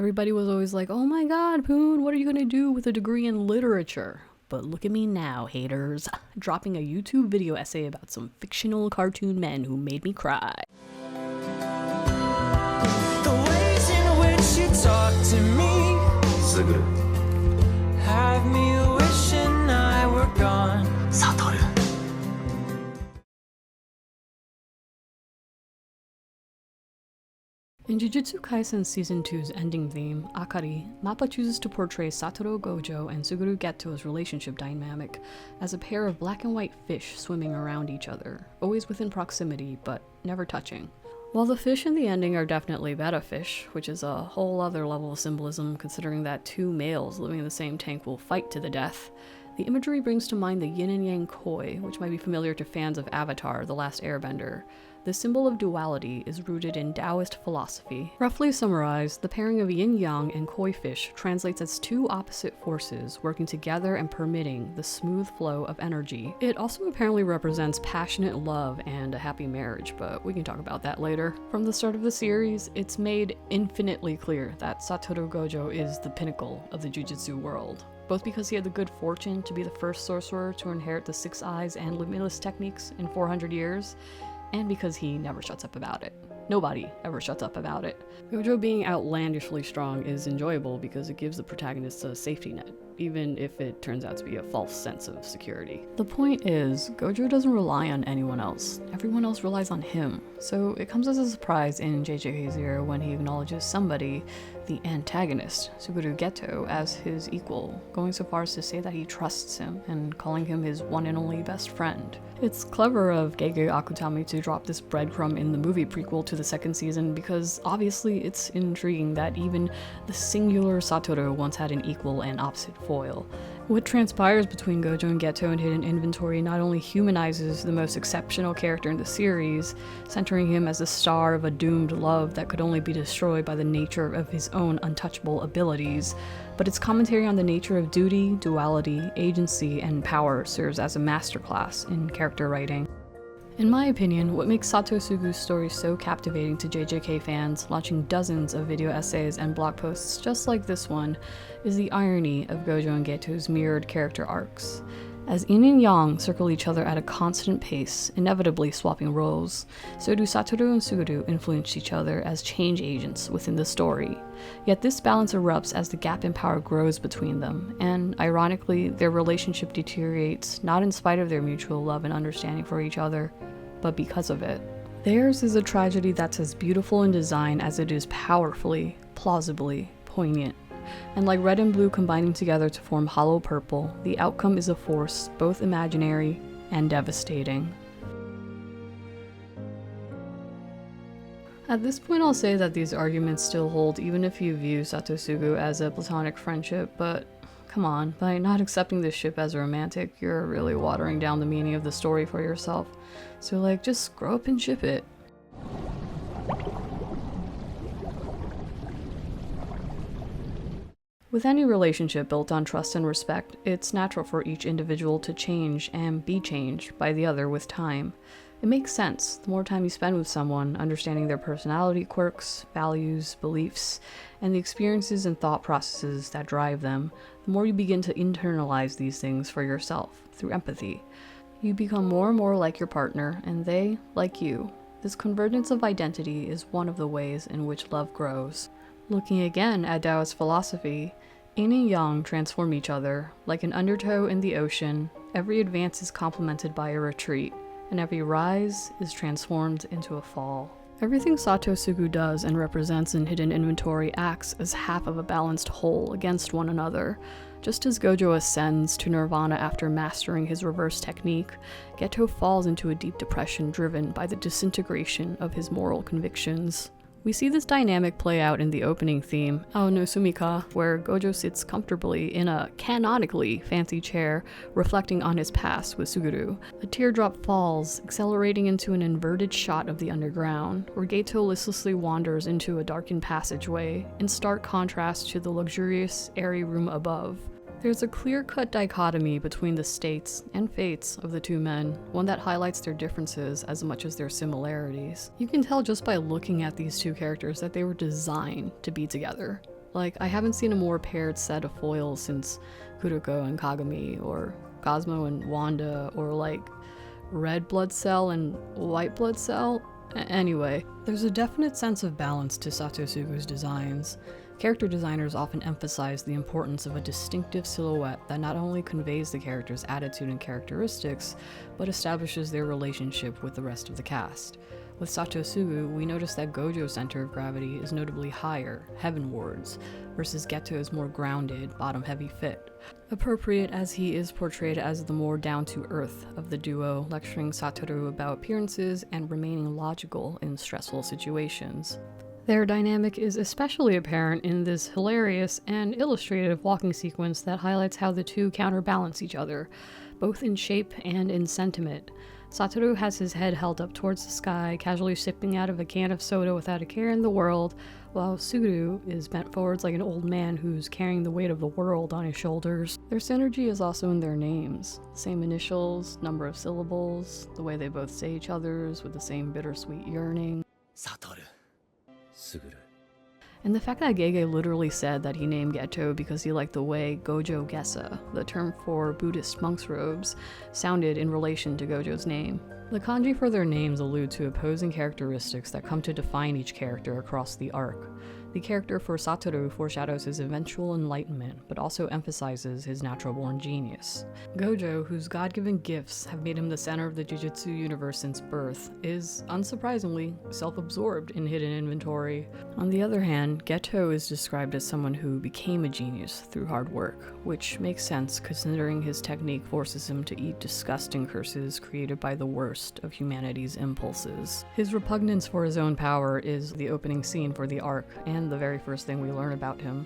Everybody was always like, oh my god, Poon, what are you gonna do with a degree in literature? But look at me now, haters, dropping a YouTube video essay about some fictional cartoon men who made me cry. The ways in which you talk to me, Suguru, have me wishing I were gone. Satoru. In Jujutsu Kaisen Season 2's ending theme, Akari, Mappa chooses to portray satorugojo and sugurugeto's relationship dynamic as a pair of black and white fish swimming around each other, always within proximity, but never touching. While the fish in the ending are definitely betta fish, which is a whole other level of symbolism considering that two males living in the same tank will fight to the death, the imagery brings to mind the yin and yang koi, which might be familiar to fans of Avatar: The Last Airbender. The symbol of duality is rooted in Taoist philosophy. Roughly summarized, the pairing of yin-yang and koi fish translates as two opposite forces working together and permitting the smooth flow of energy. It also apparently represents passionate love and a happy marriage, but we can talk about that later. From the start of the series, it's made infinitely clear that satorugojo is the pinnacle of the jujutsu world, both because he had the good fortune to be the first sorcerer to inherit the Six Eyes and Limitless techniques in 400 years, and because he never shuts up about it. Nobody ever shuts up about it. Gojo being outlandishly strong is enjoyable because it gives the protagonist a safety net, even if it turns out to be a false sense of security. The point is, Gojo doesn't rely on anyone else. Everyone else relies on him. So it comes as a surprise in jjk when he acknowledges somebody, the antagonist, sugurugeto, as his equal, going so far as to say that he trusts him and calling him his one and only best friend. It's clever of Gege Akutami to drop this breadcrumb in the movie prequel to the second season because obviously it's intriguing that even the singular Satoru once had an equal and opposite foil. What transpires between Gojo and Geto in Hidden Inventory not only humanizes the most exceptional character in the series, centering him as the star of a doomed love that could only be destroyed by the nature of his own untouchable abilities, but its commentary on the nature of duty, duality, agency, and power serves as a masterclass in character writing. In my opinion, what makes SatoSugu's story so captivating to JJK fans, launching dozens of video essays and blog posts just like this one, is the irony of Gojo and Geto's mirrored character arcs. As yin and yang circle each other at a constant pace, inevitably swapping roles, so do Satoru and Suguru influence each other as change agents within the story. Yet this balance erupts as the gap in power grows between them, and ironically, their relationship deteriorates not in spite of their mutual love and understanding for each other, but because of it. Theirs is a tragedy that's as beautiful in design as it is powerfully, plausibly poignant. And like red and blue combining together to form hollow purple, the outcome is a force both imaginary and devastating. At this point I'll say that these arguments still hold even if you view SatoSugu as a platonic friendship, but come on, by not accepting this ship as romantic, you're really watering down the meaning of the story for yourself. So like, just grow up and ship it. With any relationship built on trust and respect, it's natural for each individual to change and be changed by the other with time. It makes sense. The more time you spend with someone, understanding their personality quirks, values, beliefs, and the experiences and thought processes that drive them, the more you begin to internalize these things for yourself through empathy. You become more and more like your partner, and they like you. This convergence of identity is one of the ways in which love grows. Looking again at Taoist philosophy, yin and yang transform each other. Like an undertow in the ocean, every advance is complemented by a retreat, and every rise is transformed into a fall. Everything SatoSugu does and represents in Hidden Inventory acts as half of a balanced whole against one another. Just as Gojo ascends to nirvana after mastering his reverse technique, Geto falls into a deep depression driven by the disintegration of his moral convictions. We see this dynamic play out in the opening theme, Ao no Sumika, where Gojo sits comfortably in a canonically fancy chair, reflecting on his past with Suguru. A teardrop falls, accelerating into an inverted shot of the underground, where Geto listlessly wanders into a darkened passageway, in stark contrast to the luxurious, airy room above. There's a clear-cut dichotomy between the states and fates of the two men, one that highlights their differences as much as their similarities. You can tell just by looking at these two characters that they were designed to be together. Like, I haven't seen a more paired set of foils since Kuroko and Kagami, or Cosmo and Wanda, or like red blood cell and white blood cell. Anyway, there's a definite sense of balance to SatoSugu's designs. Character designers often emphasize the importance of a distinctive silhouette that not only conveys the character's attitude and characteristics, but establishes their relationship with the rest of the cast. With SatoSugu, we notice that Gojo's center of gravity is notably higher, heavenwards, versus Geto's more grounded, bottom-heavy fit. Appropriate as he is portrayed as the more down-to-earth of the duo, lecturing Satoru about appearances and remaining logical in stressful situations. Their dynamic is especially apparent in this hilarious and illustrative walking sequence that highlights how the two counterbalance each other, both in shape and in sentiment. Satoru has his head held up towards the sky, casually sipping out of a can of soda without a care in the world, while Suguru is bent forwards like an old man who's carrying the weight of the world on his shoulders. Their synergy is also in their names. Same initials, number of syllables, the way they both say each other's with the same bittersweet yearning. Satoru. Suguru. And the fact that Gege literally said that he named Geto because he liked the way Gojo Gesa, the term for Buddhist monks' robes, sounded in relation to Gojo's name. The kanji for their names allude to opposing characteristics that come to define each character across the arc. The character for Satoru foreshadows his eventual enlightenment, but also emphasizes his natural-born genius. Gojo, whose God-given gifts have made him the center of the Jujutsu universe since birth, is, unsurprisingly, self-absorbed in hiddeninventory. On the other hand, Geto is described as someone who became a genius through hard work, which makes sense considering his technique forces him to eat disgusting curses created by the worst of humanity's impulses. His repugnance for his own power is the opening scene for the arc, and the very first thing we learn about him.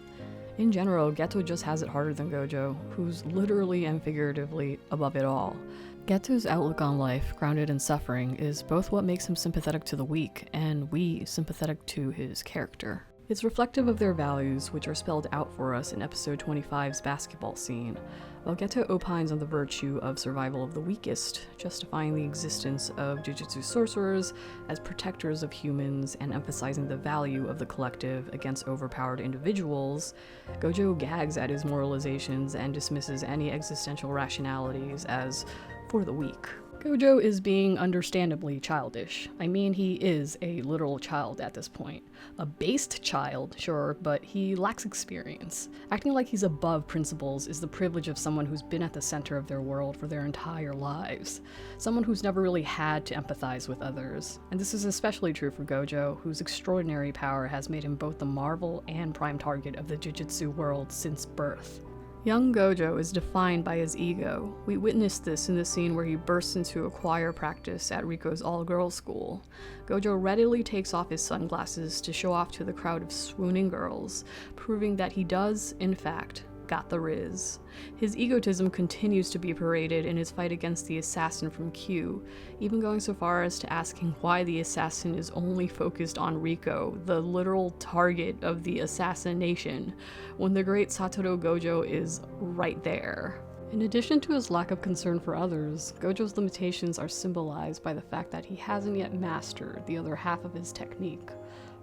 In general, Geto just has it harder than Gojo, who's literally and figuratively above it all. Geto's outlook on life, grounded in suffering, is both what makes him sympathetic to the weak, and we sympathetic to his character. It's reflective of their values, which are spelled out for us in episode 25's basketball scene, while Geto opines on the virtue of survival of the weakest, justifying the existence of jujutsu sorcerers as protectors of humans and emphasizing the value of the collective against overpowered individuals. Gojo gags at his moralizations and dismisses any existential rationalities as for the weak. Gojo is being understandably childish. I mean, he is a literal child at this point. A based child, sure, but he lacks experience. Acting like he's above principles is the privilege of someone who's been at the center of their world for their entire lives. Someone who's never really had to empathize with others. And this is especially true for Gojo, whose extraordinary power has made him both the marvel and prime target of the jujutsu world since birth. Young Gojo is defined by his ego. We witnessed this in the scene where he bursts into a choir practice at Riko's all-girls school. Gojo readily takes off his sunglasses to show off to the crowd of swooning girls, proving that he does, in fact, got the riz. His egotism continues to be paraded in his fight against the assassin from Q, even going so far as to asking why the assassin is only focused on Riko, the literal target of the assassination, when the great Satoru Gojo is right there. In addition to his lack of concern for others, Gojo's limitations are symbolized by the fact that he hasn't yet mastered the other half of his technique,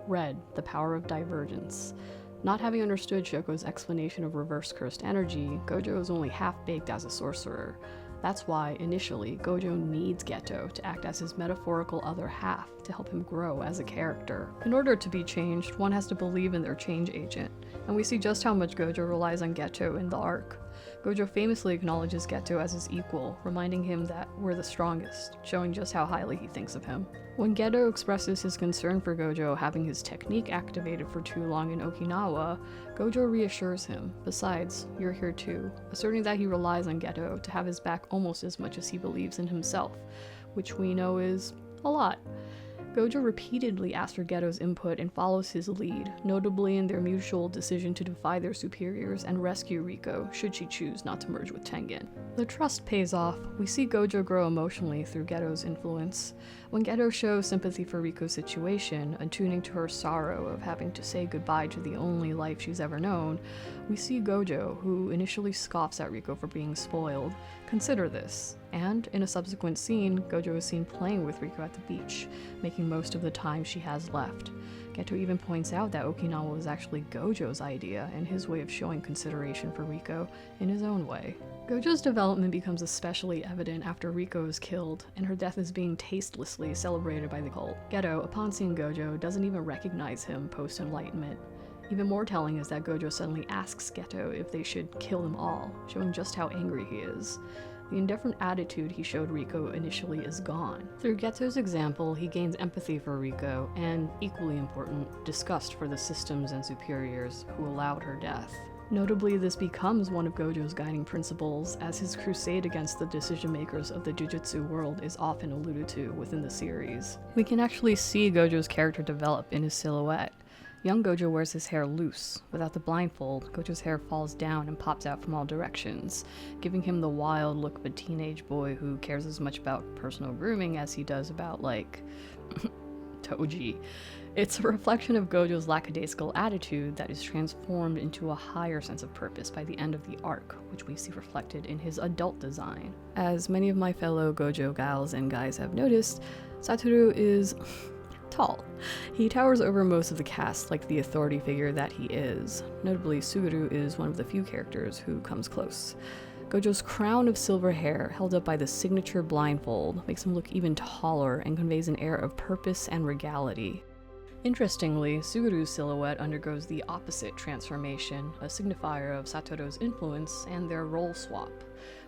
Red, the power of divergence. Not having understood Shoko's explanation of reverse cursed energy, Gojo is only half-baked as a sorcerer. That's why, initially, Gojo needs Geto to act as his metaphorical other half to help him grow as a character. In order to be changed, one has to believe in their change agent, and we see just how much Gojo relies on Geto in the arc. Gojo famously acknowledges Geto as his equal, reminding him that we're the strongest, showing just how highly he thinks of him. When Geto expresses his concern for Gojo having his technique activated for too long in Okinawa, Gojo reassures him, besides, you're here too, asserting that he relies on Geto to have his back almost as much as he believes in himself, which we know is a lot. Gojo repeatedly asks for Geto's input and follows his lead, notably in their mutual decision to defy their superiors and rescue Riko, should she choose not to merge with Tengen. The trust pays off. We see Gojo grow emotionally through Geto's influence. When Geto shows sympathy for Riko's situation, attuning to her sorrow of having to say goodbye to the only life she's ever known, we see Gojo, who initially scoffs at Riko for being spoiled, consider this. And, in a subsequent scene, Gojo is seen playing with Riko at the beach, making most of the time she has left. Geto even points out that Okinawa was actually Gojo's idea and his way of showing consideration for Riko in his own way. Gojo's development becomes especially evident after Riko is killed, and her death is being tastelessly celebrated by the cult. Geto, upon seeing Gojo, doesn't even recognize him post-enlightenment. Even more telling is that Gojo suddenly asks Geto if they should kill them all, showing just how angry he is. The indifferent attitude he showed Riko initially is gone. Through Geto's example, he gains empathy for Riko, and, equally important, disgust for the systems and superiors who allowed her death. Notably, this becomes one of Gojo's guiding principles, as his crusade against the decision-makers of the jujutsu world is often alluded to within the series. We can actually see Gojo's character develop in his silhouette. Young Gojo wears his hair loose. Without the blindfold, Gojo's hair falls down and pops out from all directions, giving him the wild look of a teenage boy who cares as much about personal grooming as he does about, like, Toji. It's a reflection of Gojo's lackadaisical attitude that is transformed into a higher sense of purpose by the end of the arc, which we see reflected in his adult design. As many of my fellow Gojo gals and guys have noticed, Satoru is tall. He towers over most of the cast like the authority figure that he is. Notably, Suguru is one of the few characters who comes close. Gojo's crown of silver hair, held up by the signature blindfold, makes him look even taller and conveys an air of purpose and regality. Interestingly, Suguru's silhouette undergoes the opposite transformation, a signifier of Satoru's influence and their role swap.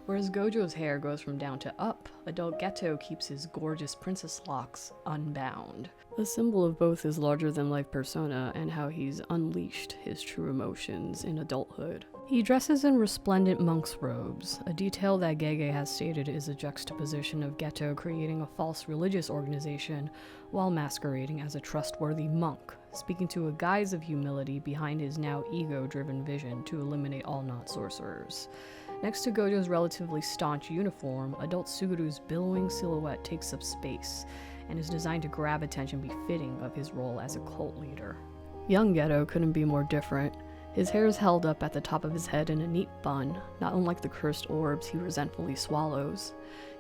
Whereas Gojo's hair goes from down to up, adult Geto keeps his gorgeous princess locks unbound. A symbol of both his larger-than-life persona and how he's unleashed his true emotions in adulthood. He dresses in resplendent monk's robes, a detail that Gege has stated is a juxtaposition of Geto creating a false religious organization while masquerading as a trustworthy monk, speaking to a guise of humility behind his now ego-driven vision to eliminate all non-sorcerers. Next to Gojo's relatively staunch uniform, adult Suguru's billowing silhouette takes up space, and is designed to grab attention befitting of his role as a cult leader. Young Geto couldn't be more different. His hair is held up at the top of his head in a neat bun, not unlike the cursed orbs he resentfully swallows.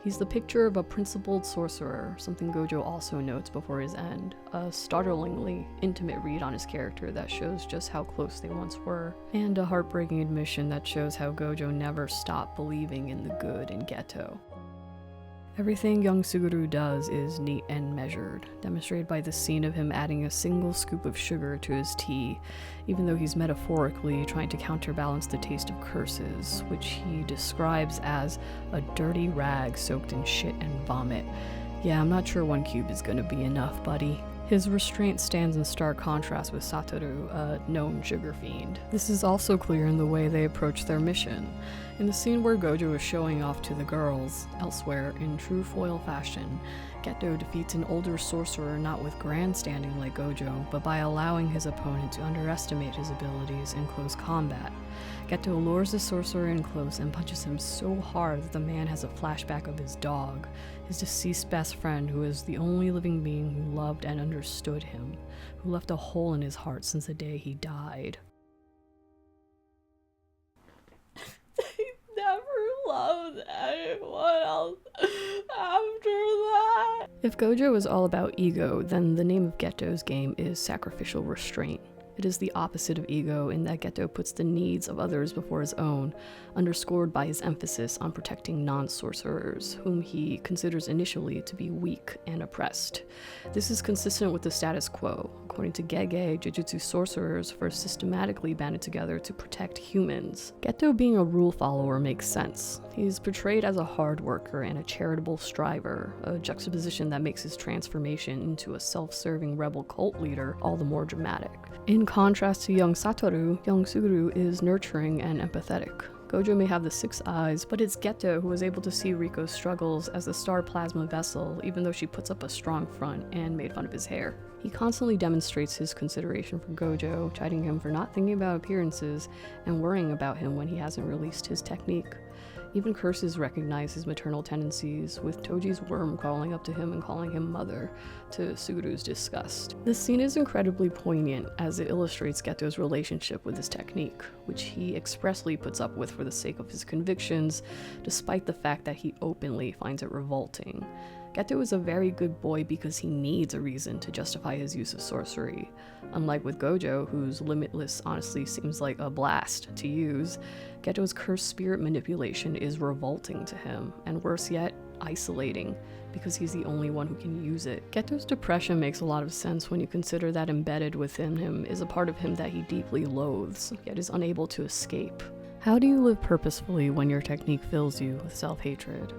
He's the picture of a principled sorcerer, something Gojo also notes before his end, a startlingly intimate read on his character that shows just how close they once were, and a heartbreaking admission that shows how Gojo never stopped believing in the good in Geto. Everything young Suguru does is neat and measured, demonstrated by the scene of him adding a single scoop of sugar to his tea, even though he's metaphorically trying to counterbalance the taste of curses, which he describes as a dirty rag soaked in shit and vomit. Yeah, I'm not sure 1 cube is gonna be enough, buddy. His restraint stands in stark contrast with Satoru, a known sugar fiend. This is also clear in the way they approach their mission. In the scene where Gojo is showing off to the girls, elsewhere, in true foil fashion, Geto defeats an older sorcerer not with grandstanding like Gojo, but by allowing his opponent to underestimate his abilities in close combat. Geto lures the sorcerer in close and punches him so hard that the man has a flashback of his dog, his deceased best friend who is the only living being who loved and understood him, who left a hole in his heart since the day he died. Never loved anyone else after that. If Gojo is all about ego, then the name of Geto's game is sacrificial restraint. It is the opposite of ego in that Geto puts the needs of others before his own, underscored by his emphasis on protecting non-sorcerers, whom he considers initially to be weak and oppressed. This is consistent with the status quo. According to Gege, jujutsu sorcerers first systematically banded together to protect humans. Geto being a rule follower makes sense. He's portrayed as a hard worker and a charitable striver, a juxtaposition that makes his transformation into a self-serving rebel cult leader all the more dramatic. In contrast to young Satoru, young Suguru is nurturing and empathetic. Gojo may have the 6 eyes, but it's Geto who is able to see Riko's struggles as a star plasma vessel, even though she puts up a strong front and made fun of his hair. He constantly demonstrates his consideration for Gojo, chiding him for not thinking about appearances and worrying about him when he hasn't released his technique. Even curses recognize his maternal tendencies, with Toji's worm crawling up to him and calling him mother, to Suguru's disgust. This scene is incredibly poignant as it illustrates Geto's relationship with his technique, which he expressly puts up with for the sake of his convictions, despite the fact that he openly finds it revolting. Geto is a very good boy because he needs a reason to justify his use of sorcery. Unlike with Gojo, whose limitless honestly seems like a blast to use, Geto's cursed spirit manipulation is revolting to him, and worse yet, isolating, because he's the only one who can use it. Geto's depression makes a lot of sense when you consider that embedded within him is a part of him that he deeply loathes, yet is unable to escape. How do you live purposefully when your technique fills you with self-hatred?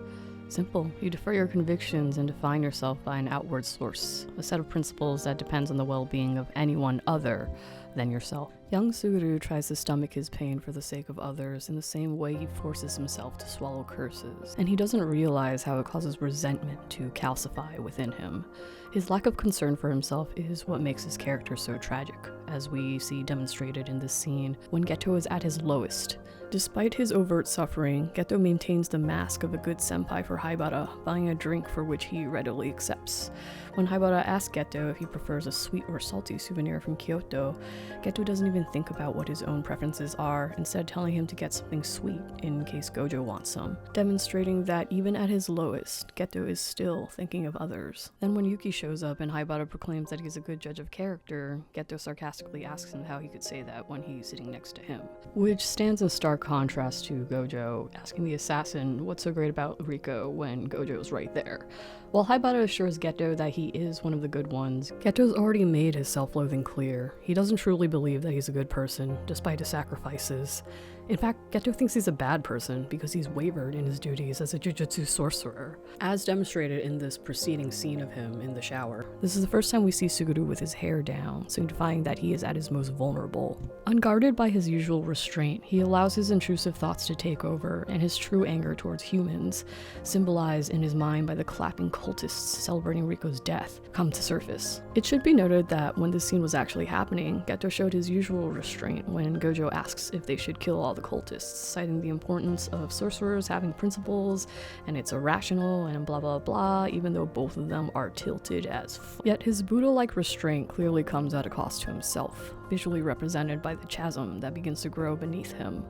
Simple. You defer your convictions and define yourself by an outward source, a set of principles that depends on the well-being of anyone other than yourself. Young Suguru tries to stomach his pain for the sake of others in the same way he forces himself to swallow curses, and he doesn't realize how it causes resentment to calcify within him. His lack of concern for himself is what makes his character so tragic, as we see demonstrated in this scene when Geto is at his lowest. Despite his overt suffering, Geto maintains the mask of a good senpai for Haibara, buying a drink for which he readily accepts. When Haibara asks Geto if he prefers a sweet or salty souvenir from Kyoto, Geto doesn't even think about what his own preferences are, instead telling him to get something sweet in case Gojo wants some, demonstrating that even at his lowest, Geto is still thinking of others. Then when Yuki shows up and Haibara proclaims that he's a good judge of character, Geto sarcastically asks him how he could say that when he's sitting next to him, which stands in stark contrast to Gojo asking the assassin what's so great about Riko when Gojo's right there. While Haibara assures Geto that he is one of the good ones, Geto's already made his self-loathing clear. He doesn't truly believe that he's a good person, despite his sacrifices. In fact, Geto thinks he's a bad person because he's wavered in his duties as a jujutsu sorcerer, as demonstrated in this preceding scene of him in the shower. This is the first time we see Suguru with his hair down, signifying that he is at his most vulnerable. Unguarded by his usual restraint, he allows his intrusive thoughts to take over, and his true anger towards humans, symbolized in his mind by the clapping cultists celebrating Riko's death, come to surface. It should be noted that when this scene was actually happening, Geto showed his usual restraint when Gojo asks if they should kill all the cultists, citing the importance of sorcerers having principles and it's irrational and blah blah blah, even though both of them are tilted as Yet his Buddha-like restraint clearly comes at a cost to himself, visually represented by the chasm that begins to grow beneath him.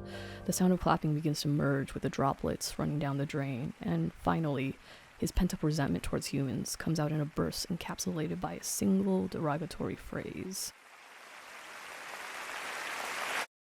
The sound of clapping begins to merge with the droplets running down the drain, and finally, his pent-up resentment towards humans comes out in a burst encapsulated by a single derogatory phrase,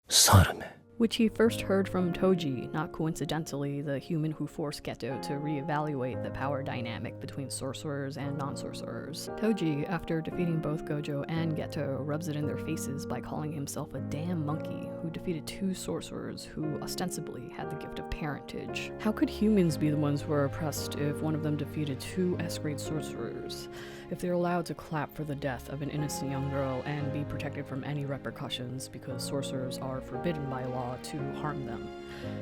Sarame. which he first heard from Toji, not coincidentally the human who forced Geto to reevaluate the power dynamic between sorcerers and non-sorcerers. Toji, after defeating both Gojo and Geto, rubs it in their faces by calling himself a damn monkey who defeated two sorcerers who ostensibly had the gift of parentage. How could humans be the ones who are oppressed if one of them defeated two S-grade sorcerers? If they're allowed to clap for the death of an innocent young girl and be protected from any repercussions because sorcerers are forbidden by law to harm them?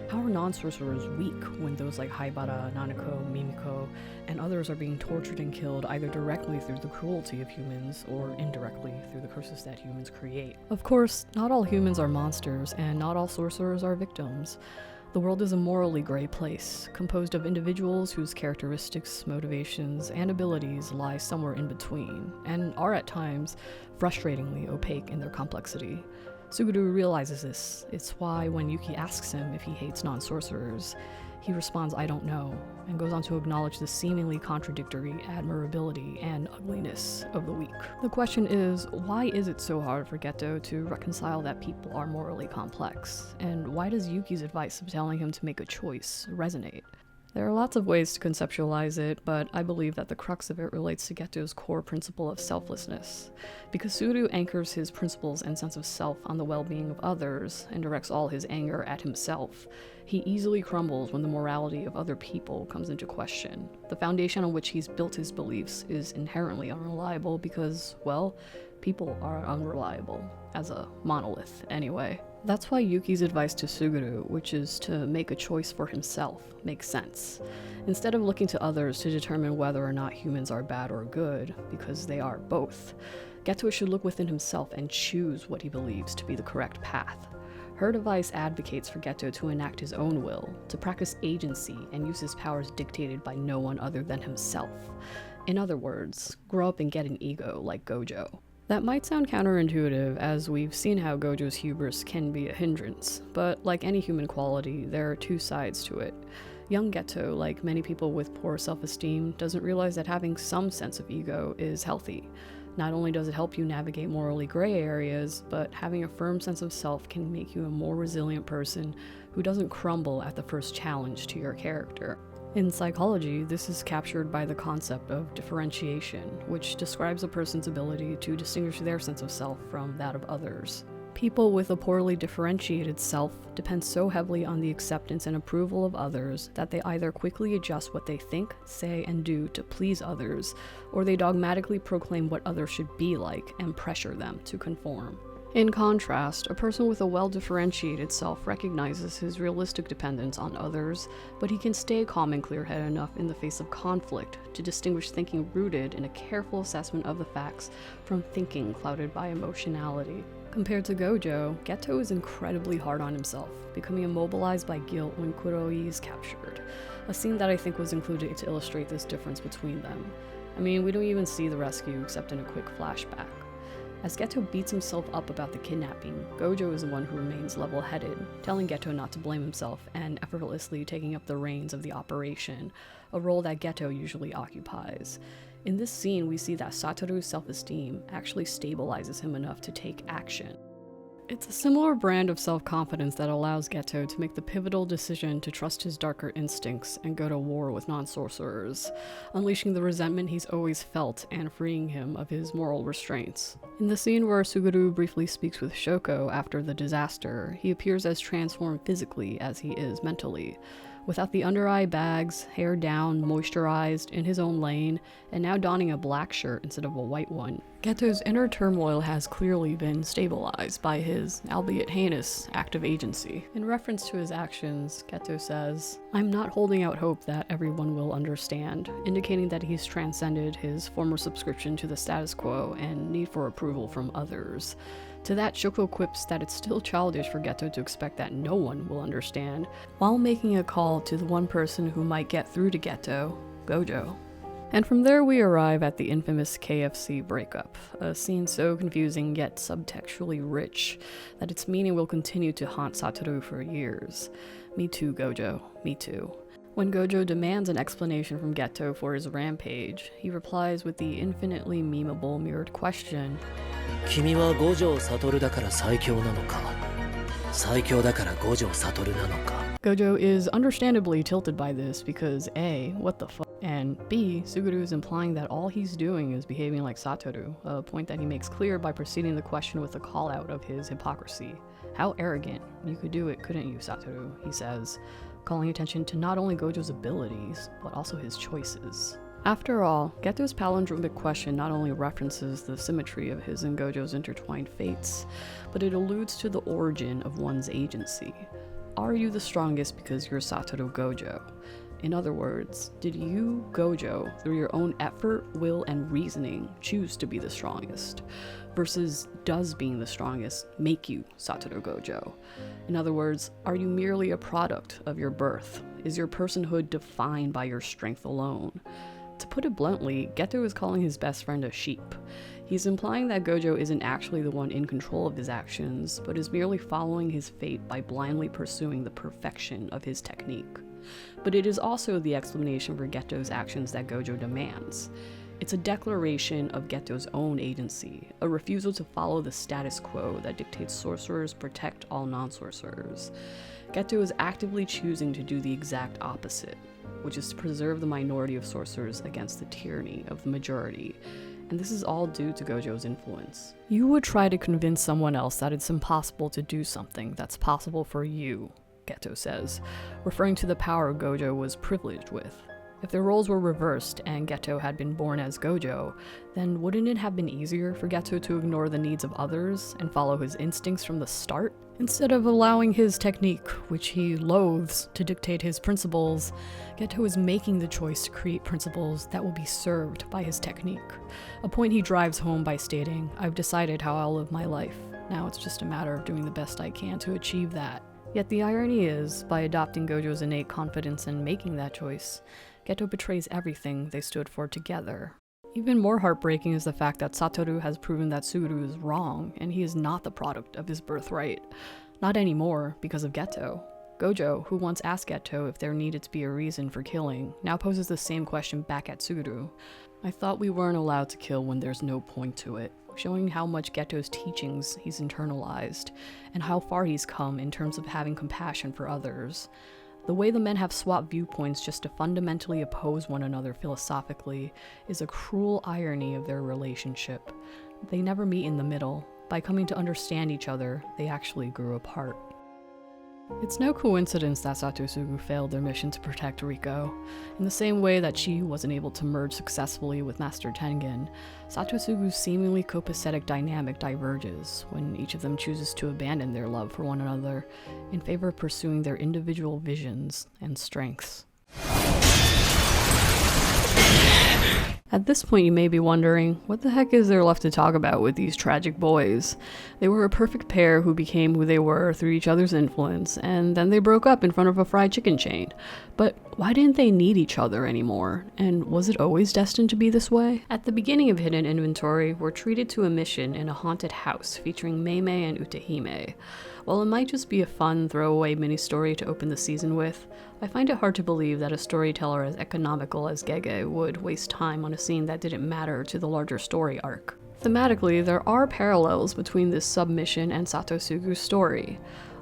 How are non-sorcerers weak when those like Haibara, Nanako, Mimiko, and others are being tortured and killed either directly through the cruelty of humans or indirectly through the curses that humans create? Of course, not all humans are monsters, and not all sorcerers are victims. The world is a morally gray place, composed of individuals whose characteristics, motivations, and abilities lie somewhere in between, and are at times frustratingly opaque in their complexity. Suguru realizes this. It's why when Yuki asks him if he hates non-sorcerers, he responds, "I don't know," and goes on to acknowledge the seemingly contradictory admirability and ugliness of the weak. The question is, why is it so hard for Geto to reconcile that people are morally complex? And why does Yuki's advice of telling him to make a choice resonate? There are lots of ways to conceptualize it, but I believe that the crux of it relates to Geto's core principle of selflessness. Because Suguru anchors his principles and sense of self on the well-being of others and directs all his anger at himself, he easily crumbles when the morality of other people comes into question. The foundation on which he's built his beliefs is inherently unreliable because, well, people are unreliable, as a monolith anyway. That's why Yuki's advice to Suguru, which is to make a choice for himself, makes sense. Instead of looking to others to determine whether or not humans are bad or good, because they are both, Geto should look within himself and choose what he believes to be the correct path. Her device advocates for Geto to enact his own will, to practice agency and use his powers dictated by no one other than himself. In other words, grow up and get an ego like Gojo. That might sound counterintuitive, as we've seen how Gojo's hubris can be a hindrance, but like any human quality, there are two sides to it. Young Geto, like many people with poor self-esteem, doesn't realize that having some sense of ego is healthy. Not only does it help you navigate morally gray areas, but having a firm sense of self can make you a more resilient person who doesn't crumble at the first challenge to your character. In psychology, this is captured by the concept of differentiation, which describes a person's ability to distinguish their sense of self from that of others. People with a poorly differentiated self depend so heavily on the acceptance and approval of others that they either quickly adjust what they think, say, and do to please others, or they dogmatically proclaim what others should be like and pressure them to conform. In contrast, a person with a well-differentiated self recognizes his realistic dependence on others, but he can stay calm and clear-headed enough in the face of conflict to distinguish thinking rooted in a careful assessment of the facts from thinking clouded by emotionality. Compared to Gojo, Geto is incredibly hard on himself, becoming immobilized by guilt when Kuroi is captured, a scene that I think was included to illustrate this difference between them. I mean, we don't even see the rescue except in a quick flashback. As Geto beats himself up about the kidnapping, Gojo is the one who remains level-headed, telling Geto not to blame himself and effortlessly taking up the reins of the operation, a role that Geto usually occupies. In this scene, we see that Satoru's self-esteem actually stabilizes him enough to take action. It's a similar brand of self-confidence that allows Geto to make the pivotal decision to trust his darker instincts and go to war with non-sorcerers, unleashing the resentment he's always felt and freeing him of his moral restraints. In the scene where Suguru briefly speaks with Shoko after the disaster, he appears as transformed physically as he is mentally. Without the under-eye bags, hair down, moisturized, in his own lane, and now donning a black shirt instead of a white one, Geto's inner turmoil has clearly been stabilized by his, albeit heinous, act of agency. In reference to his actions, Geto says, "I'm not holding out hope that everyone will understand," indicating that he's transcended his former subscription to the status quo and need for approval from others. To that, Shoko quips that it's still childish for Geto to expect that no one will understand, while making a call to the one person who might get through to Geto, Gojo. And from there we arrive at the infamous KFC breakup, a scene so confusing yet subtextually rich that its meaning will continue to haunt Satoru for years. Me too, Gojo, me too. When Gojo demands an explanation from Geto for his rampage, he replies with the infinitely memeable mirrored question, 君は五条悟だから最強なのか最強だから五条悟なのか Gojo is understandably tilted by this because A, what the fuck, and B, Suguru is implying that all he's doing is behaving like Satoru, a point that he makes clear by preceding the question with a call-out of his hypocrisy. How arrogant. You could do it, couldn't you, Satoru? He says, calling attention to not only Gojo's abilities, but also his choices. After all, Geto's palindromic question not only references the symmetry of his and Gojo's intertwined fates, but it alludes to the origin of one's agency. Are you the strongest because you're Satoru Gojo? In other words, did you, Gojo, through your own effort, will, and reasoning, choose to be the strongest? Versus, does being the strongest make you Satoru Gojo? In other words, are you merely a product of your birth? Is your personhood defined by your strength alone? To put it bluntly, Geto is calling his best friend a sheep. He's implying that Gojo isn't actually the one in control of his actions, but is merely following his fate by blindly pursuing the perfection of his technique. But it is also the explanation for Geto's actions that Gojo demands. It's a declaration of Geto's own agency, a refusal to follow the status quo that dictates sorcerers protect all non-sorcerers. Geto is actively choosing to do the exact opposite, which is to preserve the minority of sorcerers against the tyranny of the majority, and this is all due to Gojo's influence. You would try to convince someone else that it's impossible to do something that's possible for you, Geto says, referring to the power Gojo was privileged with. If the roles were reversed and Geto had been born as Gojo, then wouldn't it have been easier for Geto to ignore the needs of others and follow his instincts from the start? Instead of allowing his technique, which he loathes, to dictate his principles, Geto is making the choice to create principles that will be served by his technique. A point he drives home by stating, "I've decided how I'll live my life. Now it's just a matter of doing the best I can to achieve that." Yet the irony is, by adopting Gojo's innate confidence and making that choice, Geto betrays everything they stood for together. Even more heartbreaking is the fact that Satoru has proven that Suguru is wrong, and he is not the product of his birthright. Not anymore, because of Geto. Gojo, who once asked Geto if there needed to be a reason for killing, now poses the same question back at Suguru. I thought we weren't allowed to kill when there's no point to it, showing how much Geto's teachings he's internalized, and how far he's come in terms of having compassion for others. The way the men have swapped viewpoints just to fundamentally oppose one another philosophically is a cruel irony of their relationship. They never meet in the middle. By coming to understand each other, they actually grew apart. It's no coincidence that SatoSugu failed their mission to protect Riko. In the same way that she wasn't able to merge successfully with Master Tengen, SatoSugu's seemingly copacetic dynamic diverges when each of them chooses to abandon their love for one another in favor of pursuing their individual visions and strengths. At this point, you may be wondering, what the heck is there left to talk about with these tragic boys? They were a perfect pair who became who they were through each other's influence, and then they broke up in front of a fried chicken chain. But why didn't they need each other anymore? And was it always destined to be this way? At the beginning of Hidden Inventory, we're treated to a mission in a haunted house featuring Meimei and Utahime. While it might just be a fun throwaway mini-story to open the season with, I find it hard to believe that a storyteller as economical as Gege would waste time on a scene that didn't matter to the larger story arc. Thematically, there are parallels between this submission and SatoSugu's story.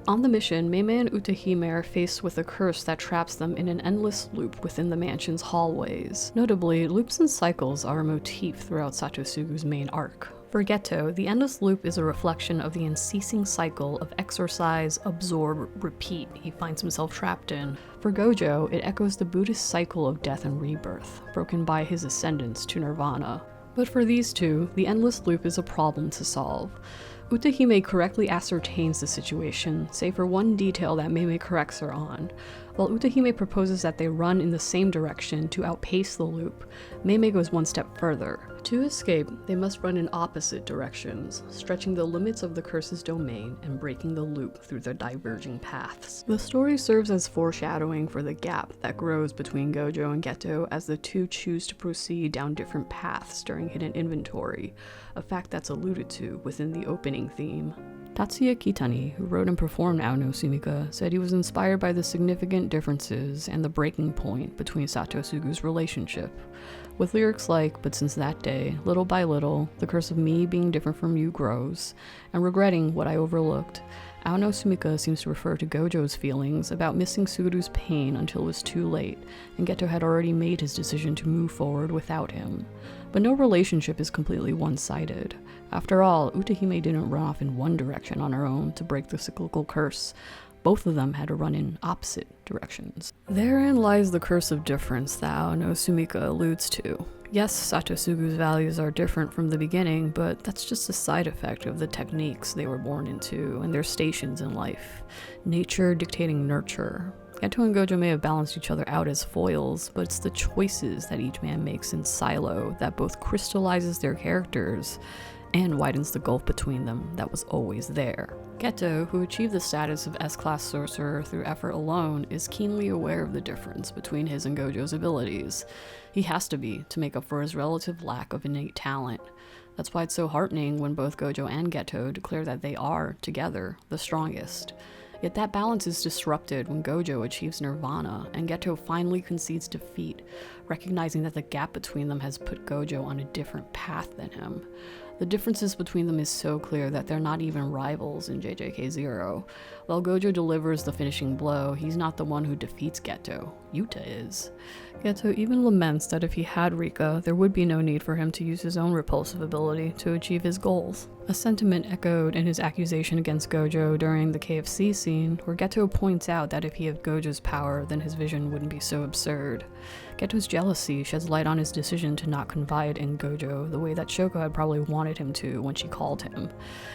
On the mission, Meimei and Utahime are faced with a curse that traps them in an endless loop within the mansion's hallways. Notably, loops and cycles are a motif throughout SatoSugu's main arc. For Geto, the endless loop is a reflection of the unceasing cycle of exorcise, absorb, repeat he finds himself trapped in. For Gojo, it echoes the Buddhist cycle of death and rebirth, broken by his ascendance to nirvana. But for these two, the endless loop is a problem to solve. Utahime correctly ascertains the situation, save for one detail that Meimei corrects her on. While Utahime proposes that they run in the same direction to outpace the loop, Meimei goes one step further. To escape, they must run in opposite directions, stretching the limits of the curse's domain and breaking the loop through their diverging paths. The story serves as foreshadowing for the gap that grows between Gojo and Geto as the two choose to proceed down different paths during Hidden Inventory, a fact that's alluded to within the opening theme. Tatsuya Kitani, who wrote and performed Ao no Sumika, said he was inspired by the significant differences and the breaking point between SatoSugu's relationship, with lyrics like, "But since that day, little by little, the curse of me being different from you grows, and regretting what I overlooked." Ao no Sumika seems to refer to Gojo's feelings about missing Suguru's pain until it was too late, and Geto had already made his decision to move forward without him. But no relationship is completely one-sided. After all, Utahime didn't run off in one direction on her own to break the cyclical curse. Both of them had to run in opposite directions. Therein lies the curse of difference that Ao no Sumika alludes to. Yes, SatoSugu's values are different from the beginning, but that's just a side effect of the techniques they were born into and their stations in life. Nature dictating nurture. Geto and Gojo may have balanced each other out as foils, but it's the choices that each man makes in silo that both crystallizes their characters and widens the gulf between them that was always there. Geto, who achieved the status of S-class sorcerer through effort alone, is keenly aware of the difference between his and Gojo's abilities. He has to be, to make up for his relative lack of innate talent. That's why it's so heartening when both Gojo and Geto declare that they are, together, the strongest. Yet that balance is disrupted when Gojo achieves nirvana, and Geto finally concedes defeat, recognizing that the gap between them has put Gojo on a different path than him. The differences between them is so clear that they're not even rivals in JJK0. While Gojo delivers the finishing blow, he's not the one who defeats Geto. Yuta is. Geto even laments that if he had Rika, there would be no need for him to use his own repulsive ability to achieve his goals. A sentiment echoed in his accusation against Gojo during the KFC scene, where Geto points out that if he had Gojo's power, then his vision wouldn't be so absurd. Geto's jealousy sheds light on his decision to not confide in Gojo the way that Shoko had probably wanted him to when she called him.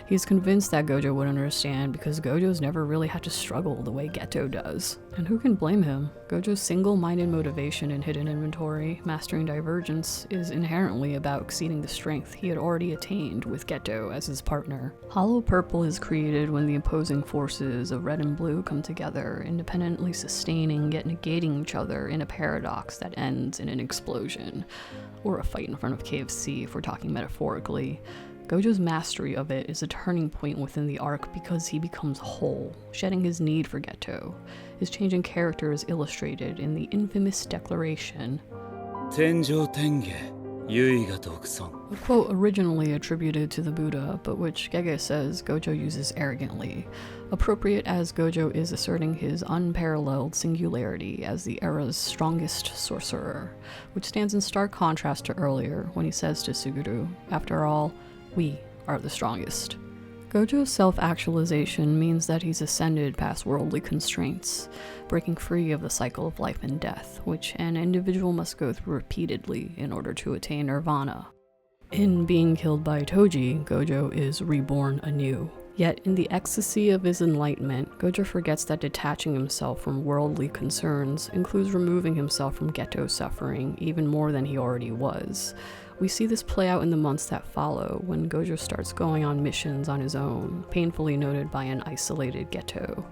He's convinced that Gojo would understand because Gojo's never really had to struggle the way Geto does. And who can blame him? Gojo's single-minded motivation in Hidden Inventory, mastering Divergence, is inherently about exceeding the strength he had already attained with Geto as his partner. Hollow Purple is created when the opposing forces of red and blue come together, independently sustaining yet negating each other in a paradox that ends in an explosion. Or a fight in front of KFC if we're talking metaphorically. Gojo's mastery of it is a turning point within the arc because he becomes whole, shedding his need for Geto. His change in character is illustrated in the infamous declaration, a quote originally attributed to the Buddha, but which Gege says Gojo uses arrogantly, appropriate as Gojo is asserting his unparalleled singularity as the era's strongest sorcerer, which stands in stark contrast to earlier when he says to Suguru, "After all, we are the strongest." Gojo's self-actualization means that he's ascended past worldly constraints, breaking free of the cycle of life and death, which an individual must go through repeatedly in order to attain nirvana. In being killed by Toji, Gojo is reborn anew. Yet in the ecstasy of his enlightenment, Gojo forgets that detaching himself from worldly concerns includes removing himself from Geto's suffering even more than he already was. We see this play out in the months that follow, when Gojo starts going on missions on his own, painfully noted by an isolated Geto.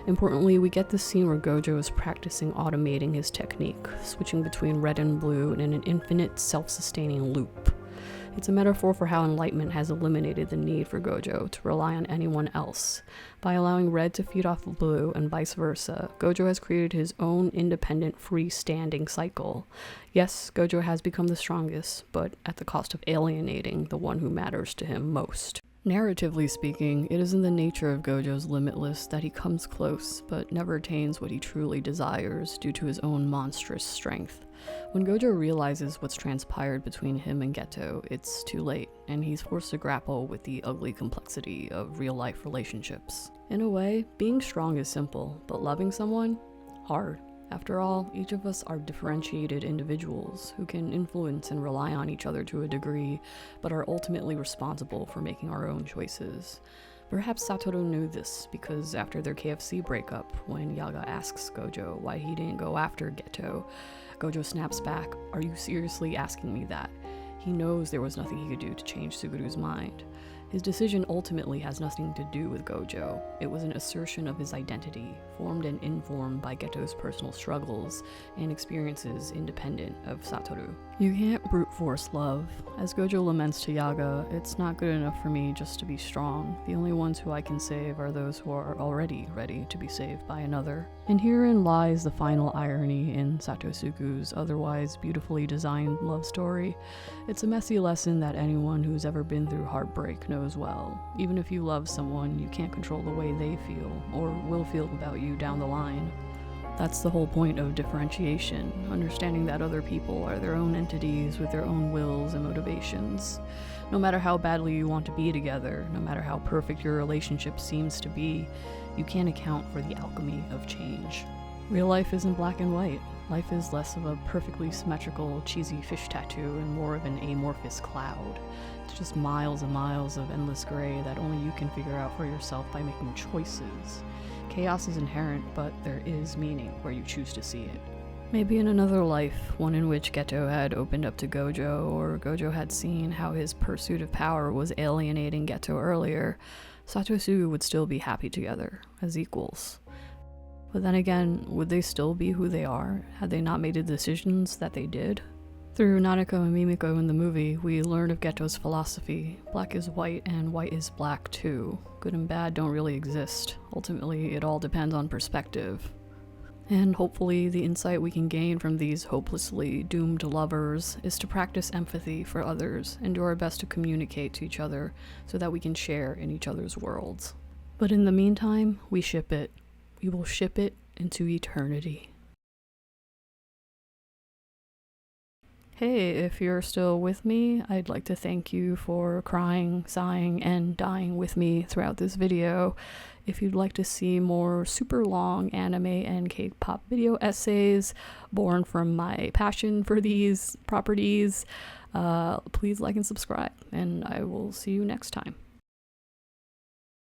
Importantly, we get the scene where Gojo is practicing automating his technique, switching between red and blue in an infinite, self-sustaining loop. It's a metaphor for how enlightenment has eliminated the need for Gojo to rely on anyone else. By allowing red to feed off of blue and vice versa, Gojo has created his own independent, freestanding cycle. Yes, Gojo has become the strongest, but at the cost of alienating the one who matters to him most. Narratively speaking, it is in the nature of Gojo's limitless that he comes close, but never attains what he truly desires due to his own monstrous strength. When Gojo realizes what's transpired between him and Geto, it's too late, and he's forced to grapple with the ugly complexity of real-life relationships. In a way, being strong is simple, but loving someone? Hard. After all, each of us are differentiated individuals who can influence and rely on each other to a degree, but are ultimately responsible for making our own choices. Perhaps Satoru knew this, because after their KFC breakup, when Yaga asks Gojo why he didn't go after Geto, Gojo snaps back, "Are you seriously asking me that?" He knows there was nothing he could do to change Suguru's mind. His decision ultimately has nothing to do with Gojo. It was an assertion of his identity, formed and informed by Geto's personal struggles and experiences independent of Satoru. You can't brute force love. As Gojo laments to Yaga, "It's not good enough for me just to be strong. The only ones who I can save are those who are already ready to be saved by another." And herein lies the final irony in SatoSugu's otherwise beautifully designed love story. It's a messy lesson that anyone who's ever been through heartbreak knows well. Even if you love someone, you can't control the way they feel, or will feel about you down the line. That's the whole point of differentiation, understanding that other people are their own entities with their own wills and motivations. No matter how badly you want to be together, no matter how perfect your relationship seems to be, you can't account for the alchemy of change. Real life isn't black and white. Life is less of a perfectly symmetrical, cheesy fish tattoo and more of an amorphous cloud. It's just miles and miles of endless gray that only you can figure out for yourself by making choices. Chaos is inherent, but there is meaning where you choose to see it. Maybe in another life, one in which Geto had opened up to Gojo, or Gojo had seen how his pursuit of power was alienating Geto earlier, SatoSugu would still be happy together, as equals. But then again, would they still be who they are, had they not made the decisions that they did? Through Nanako and Mimiko in the movie, we learn of Geto's philosophy. Black is white, and white is black too. Good and bad don't really exist. Ultimately, it all depends on perspective. And hopefully, the insight we can gain from these hopelessly doomed lovers is to practice empathy for others and do our best to communicate to each other so that we can share in each other's worlds. But in the meantime, we ship it. We will ship it into eternity. Hey, if you're still with me, I'd like to thank you for crying, sighing, and dying with me throughout this video. If you'd like to see more super long anime and K-pop video essays born from my passion for these properties, please like and subscribe, and I will see you next time.